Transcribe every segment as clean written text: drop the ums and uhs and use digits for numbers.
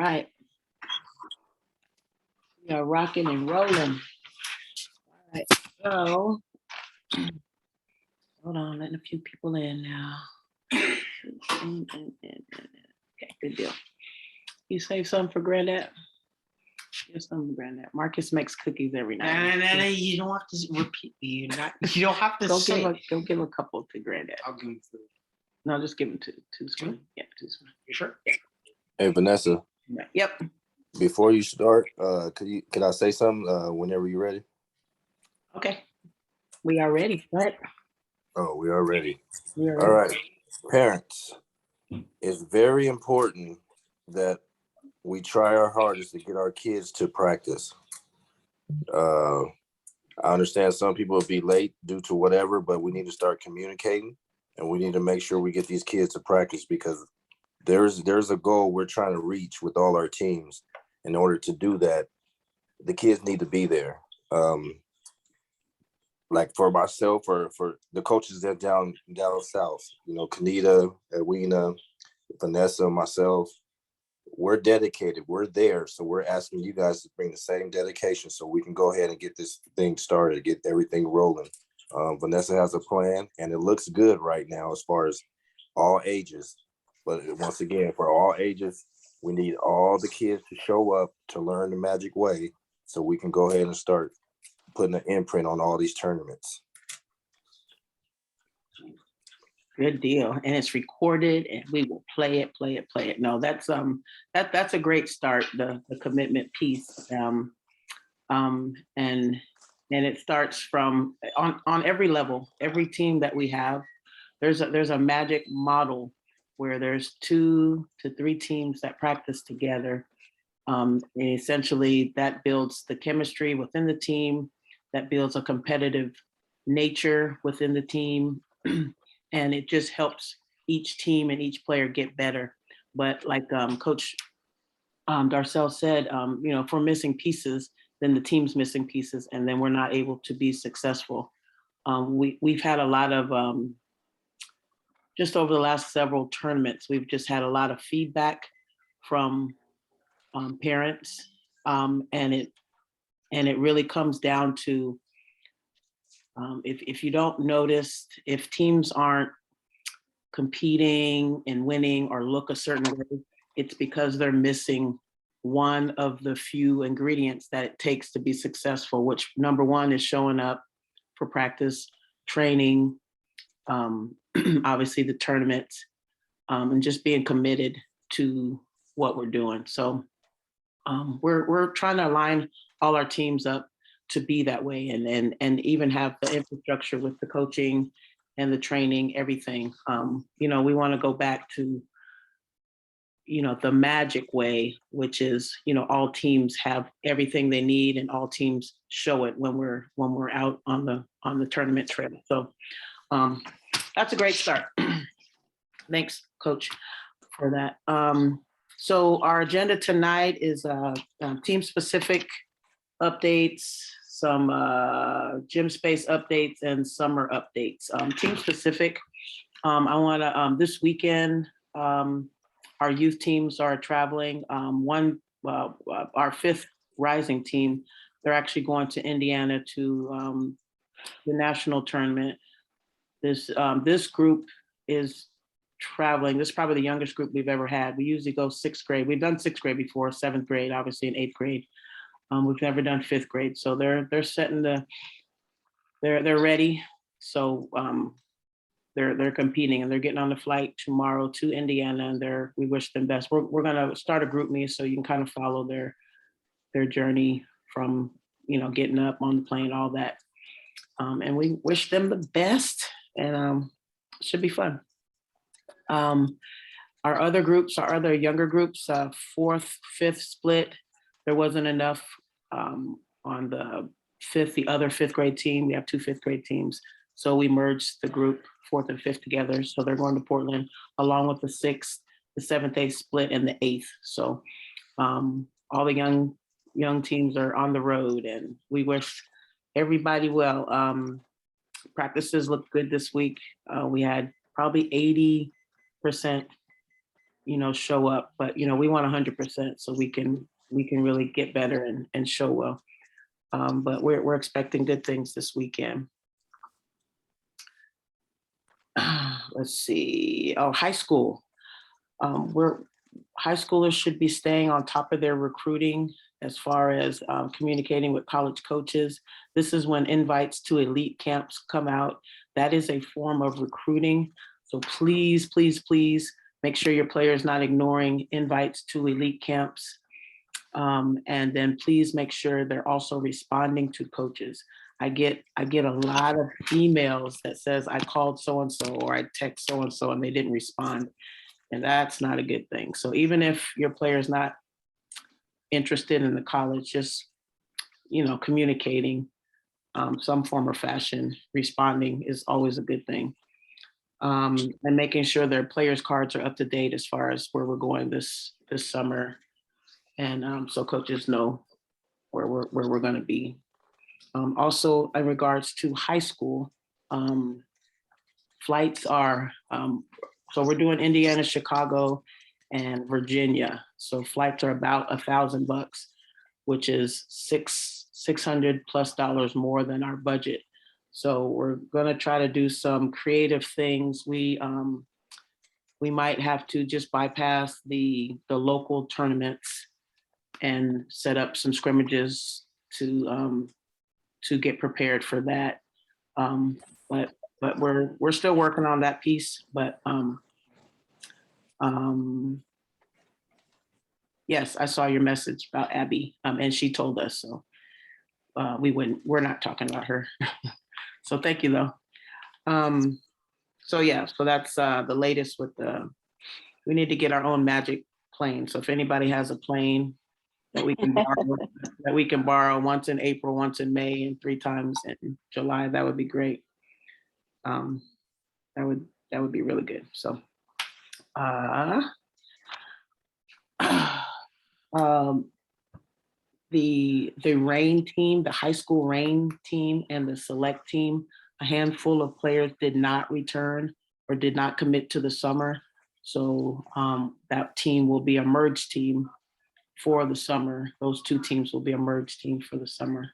right. We are rocking and rolling. All right, so hold on, letting a few people in now. Okay, good deal. You save some for Granddad? Here's some for Granddad. Marcus makes cookies every night. No, you don't have to repeat. You don't have to say. Go give a couple to Granddad. I'll give him food. No, just give him two. Two's fine. Yeah, two's fine. You sure? Hey Vanessa, Right. Yep. before you start, could I say something whenever you're ready? Okay. We are ready. Right. Oh, we are ready. We are All ready. right. Parents, it's very important that we try our hardest to get our kids to practice. I understand some people will be late due to whatever, but we need to start communicating and we need to make sure we get these kids to practice because there's a goal we're trying to reach with all our teams. In order to do that, the kids need to be there. Like for myself or for the coaches that down south, Kanita, Edwina, Vanessa, myself, we're dedicated. We're there. So we're asking you guys to bring the same dedication so we can go ahead and get this thing started, get everything rolling. Vanessa has a plan and it looks good right now as far as all ages. But once again, for all ages, we need all the kids to show up to learn the Magic Way so we can go ahead and start putting an imprint on all these tournaments. Good deal. And it's recorded and we will play it. No, that's a great start, the commitment piece. And it starts from on every level, every team that we have, there's a Magic model where there's 2 to 3 teams that practice together. And essentially that builds the chemistry within the team, that builds a competitive nature within the team. And it just helps each team and each player get better. But like Coach Darcel said, if we're missing pieces, then the team's missing pieces, and then we're not able to be successful. We've had a lot of, just over the last several tournaments, we've just had a lot of feedback from parents, and it really comes down to if you don't notice, if teams aren't competing and winning or look a certain way, it's because they're missing one of the few ingredients that it takes to be successful, which number one is showing up for practice, training, obviously the tournaments, and just being committed to what we're doing. So we're trying to align all our teams up to be that way and even have the infrastructure with the coaching and the training, everything. We want to go back to, the Magic Way, which is, all teams have everything they need and all teams show it when we're out on the tournament trail. So that's a great start. Thanks, Coach, for that. So our agenda tonight is team specific updates, some gym space updates, and summer updates. Team specific, I want to, this weekend, our youth teams are traveling. Our 5th Rising team, they're actually going to Indiana to the national tournament. This group is traveling. This is probably the youngest group we've ever had. We usually go 6th grade. We've done 6th grade before, 7th grade, obviously, and 8th grade. We've never done 5th grade, so they're setting they're ready. So they're competing and they're getting on the flight tomorrow to Indiana, and we wish them best. We're gonna start a group meet so you can kind of follow their journey from getting up on the plane, all that, and we wish them the best, and it should be fun. Our other groups, our other younger groups, 4th, 5th split. There wasn't enough on the other 5th grade team. We have 2 5th grade teams. So we merged the group 4th and 5th together. So they're going to Portland along with the 6th, the 7th, 8th split, and the 8th. So all the young teams are on the road, and we wish everybody well. Practices looked good this week. We had probably 80% show up, but, we want 100% so we can really get better and show well. But we're expecting good things this weekend. Let's see. Oh, high school. High schoolers should be staying on top of their recruiting as far as communicating with college coaches. This is when invites to elite camps come out. That is a form of recruiting. So please, please, please make sure your player is not ignoring invites to elite camps. And then please make sure they're also responding to coaches. I get a lot of emails that says I called so-and-so or I text so-and-so and they didn't respond. And that's not a good thing. So even if your player is not interested in the college, just, communicating some form or fashion, responding is always a good thing. And making sure their players' cards are up to date as far as where we're going this summer. And so coaches know where we're going to be. Also, in regards to high school, flights are, so we're doing Indiana, Chicago, and Virginia. So flights are about $1,000, which is $600+ more than our budget. So we're gonna try to do some creative things. We might have to just bypass the local tournaments and set up some scrimmages to get prepared for that. But we're still working on that piece. But yes, I saw your message about Abby, and she told us, so we're not talking about her. So thank you though. So yeah, so that's the latest with we need to get our own Magic plane. So if anybody has a plane that we can borrow once in April, once in May, and 3 times in July, that would be great. That would be really good. So the rain team, the high school rain team and the select team, a handful of players did not return or did not commit to the summer. So that team will be a merged team for the summer. Those 2 teams will be a merged team for the summer.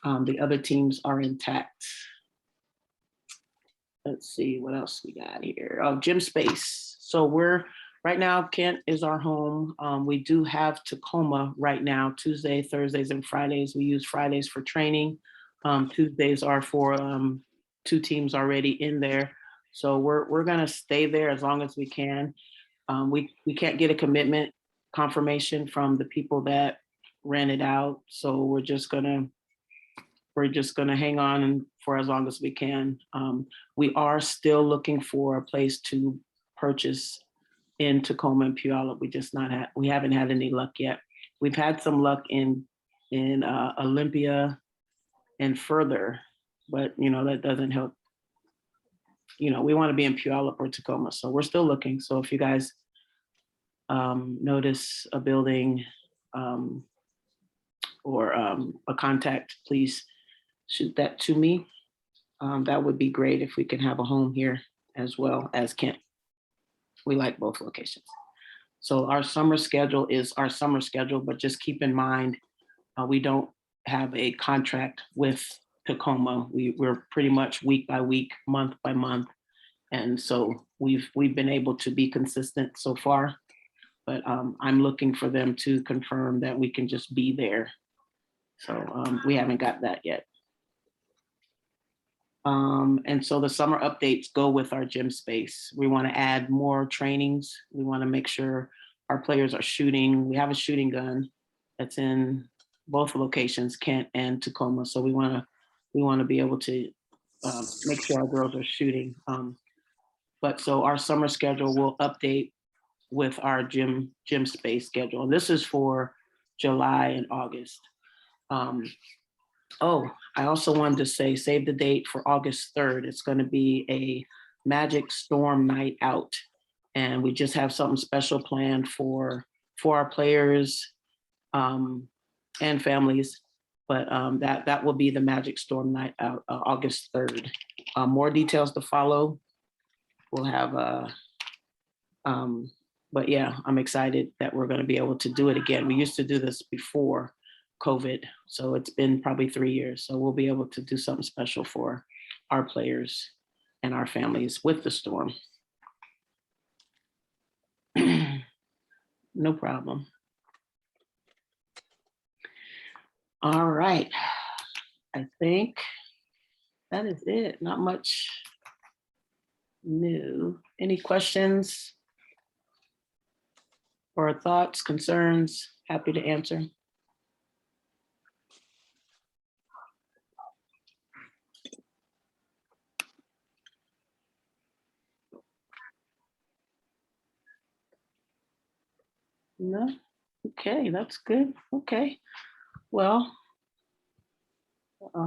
The other teams are intact. Let's see what else we got here. Oh, gym space. So right now, Kent is our home. We do have Tacoma right now, Tuesday, Thursdays, and Fridays. We use Fridays for training. Tuesdays are for 2 teams already in there. So we're gonna stay there as long as we can. We can't get a commitment confirmation from the people that rent it out. So we're just gonna hang on for as long as we can. We are still looking for a place to purchase in Tacoma and Puyallup. We haven't had any luck yet. We've had some luck in Olympia and further, but that doesn't help. We want to be in Puyallup or Tacoma, so we're still looking. So if you guys notice a building or a contact, please shoot that to me. That would be great if we can have a home here as well as Kent. We like both locations. So our summer schedule is our summer schedule, but just keep in mind, we don't have a contract with Tacoma. We're pretty much week by week, month by month. And so we've been able to be consistent so far, but I'm looking for them to confirm that we can just be there. So we haven't got that yet. And so the summer updates go with our gym space. We want to add more trainings. We want to make sure our players are shooting. We have a shooting gun that's in both locations, Kent and Tacoma. So we want to be able to make sure our girls are shooting. But so our summer schedule will update with our gym space schedule. And this is for July and August. Oh, I also wanted to say, save the date for August 3rd. It's going to be a Magic Storm night out. And we just have something special planned for our players and families. But that will be the Magic Storm night out, August 3rd. More details to follow. We'll have But yeah, I'm excited that we're going to be able to do it again. We used to do this before COVID, so it's been probably 3 years. So we'll be able to do something special for our players and our families with the Storm. No problem. All right. I think that is it. Not much new. Any questions or thoughts, concerns? Happy to answer. No? Okay, that's good. Okay. Well,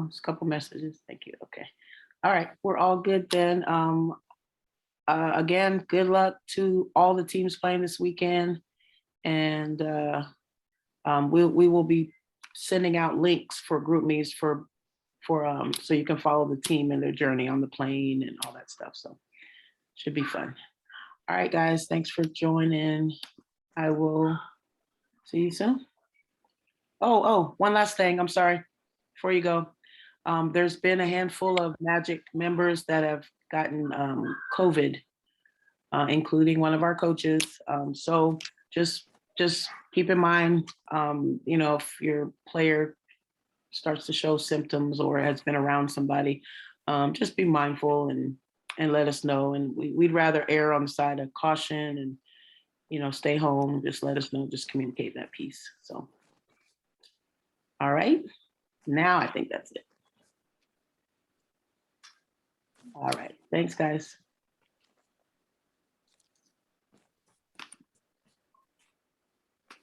it's a couple messages. Thank you. Okay. All right. We're all good then. Again, good luck to all the teams playing this weekend. And we will be sending out links for group meets for so you can follow the team in their journey on the plane and all that stuff. So should be fun. All right, guys. Thanks for joining. I will see you soon. Oh, one last thing. I'm sorry. Before you go, there's been a handful of Magic members that have gotten COVID, including one of our coaches. So just keep in mind, if your player starts to show symptoms or has been around somebody, just be mindful and let us know. And we'd rather err on the side of caution and, stay home. Just let us know. Just communicate that piece. So, all right. Now I think that's it. All right. Thanks, guys.